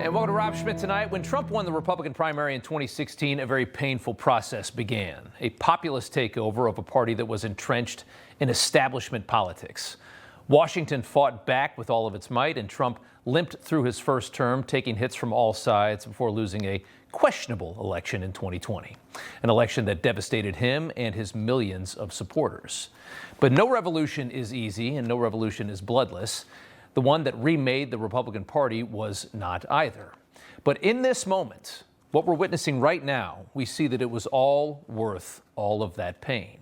And welcome to Rob Schmitt Tonight. When Trump won the Republican primary in 2016, a very painful process began. A populist takeover of a party that was entrenched in establishment politics. Washington fought back with all of its might, and Trump limped through his first term, taking hits from all sides before losing a questionable election in 2020. An election that devastated him and his millions of supporters. But no revolution is easy, and no revolution is bloodless. The one that remade the Republican Party was not either. But in this moment, what we're witnessing right now, we see that it was all worth all of that pain.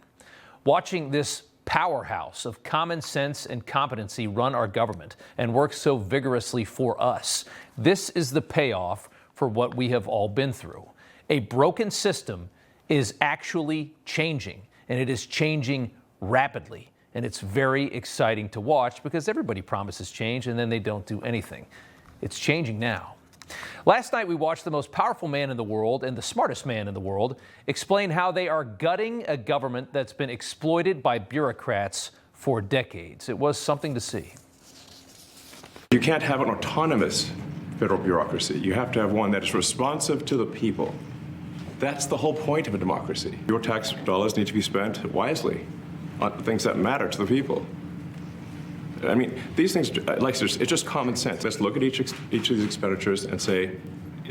Watching this powerhouse of common sense and competency run our government and work so vigorously for us, this is the payoff for what we have all been through. A broken system is actually changing, and it is changing rapidly. And it's very exciting to watch because everybody promises change and then they don't do anything. It's changing now. Last night, we watched the most powerful man in the world and the smartest man in the world explain how they are gutting a government that's been exploited by bureaucrats for decades. It was something to see. You can't have an autonomous federal bureaucracy. You have to have one that is responsive to the people. That's the whole point of a democracy. Your tax dollars need to be spent wisely on things that matter to the people. I mean, these things, it's just common sense. Let's look at each of these expenditures and say,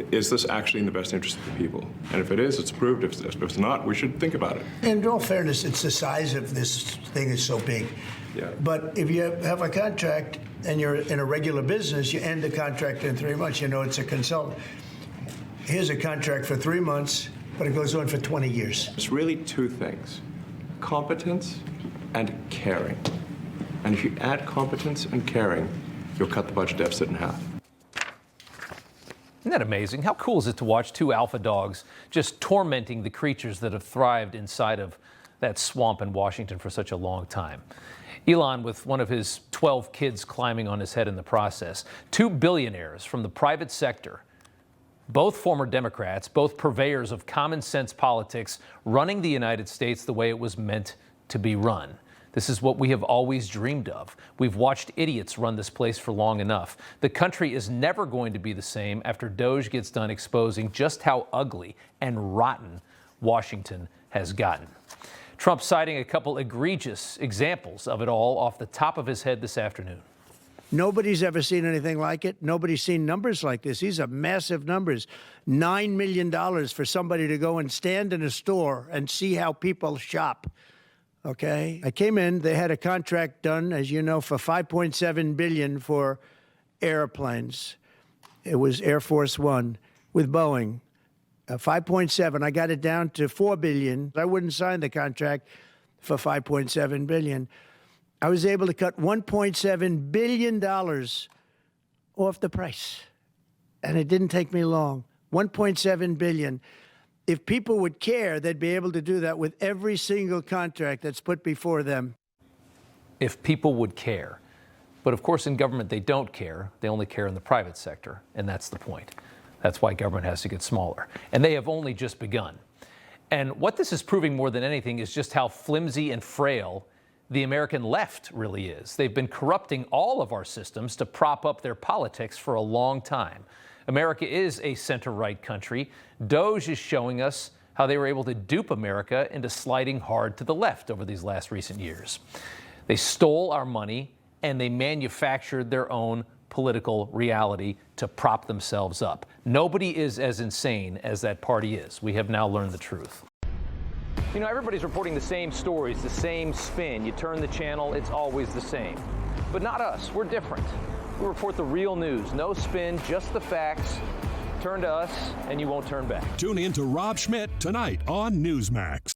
is this actually in the best interest of the people? And if it is, it's approved. If it's not, we should think about it. In all fairness, it's the size of this thing is so big. Yeah. But if you have a contract and you're in a regular business, you end the contract in 3 months. You know, it's a consultant. Here's a contract for 3 months, but it goes on for 20 years. It's really two things: competence and caring. And if you add competence and caring, you'll cut the budget deficit in half. Isn't that amazing? How cool is it to watch two alpha dogs just tormenting the creatures that have thrived inside of that swamp in Washington for such a long time? Elon with one of his 12 kids climbing on his head in the process. Two billionaires from the private sector, both former Democrats, both purveyors of common sense politics, running the United States the way it was meant to be run. This is what we have always dreamed of. We've watched idiots run this place for long enough. The country is never going to be the same after Doge gets done exposing just how ugly and rotten Washington has gotten. Trump citing a couple egregious examples of it all off the top of his head this afternoon. Nobody's ever seen anything like it. Nobody's seen numbers like this. These are massive numbers. $9 million for somebody to go and stand in a store and see how people shop. Okay, I came in, they had a contract done, as you know, for $5.7 billion for airplanes. It was Air Force One with Boeing. 5.7, I got it down to $4 billion. I wouldn't sign the contract for $5.7 billion. I was able to cut $1.7 billion off the price. And it didn't take me long. $1.7 billion. If people would care, they'd be able to do that with every single contract that's put before them. If people would care. But of course, in government, they don't care. They only care in the private sector. And that's the point. That's why government has to get smaller. And they have only just begun. And what this is proving more than anything is just how flimsy and frail the American left really is. They've been corrupting all of our systems to prop up their politics for a long time. America is a center-right country. Doge is showing us how they were able to dupe America into sliding hard to the left over these last recent years. They stole our money and they manufactured their own political reality to prop themselves up. Nobody is as insane as that party is. We have now learned the truth. You know, everybody's reporting the same stories, the same spin. You turn the channel, it's always the same. But not us. We're different. We report the real news. No spin, just the facts. Turn to us, and you won't turn back. Tune in to Rob Schmitt Tonight on Newsmax.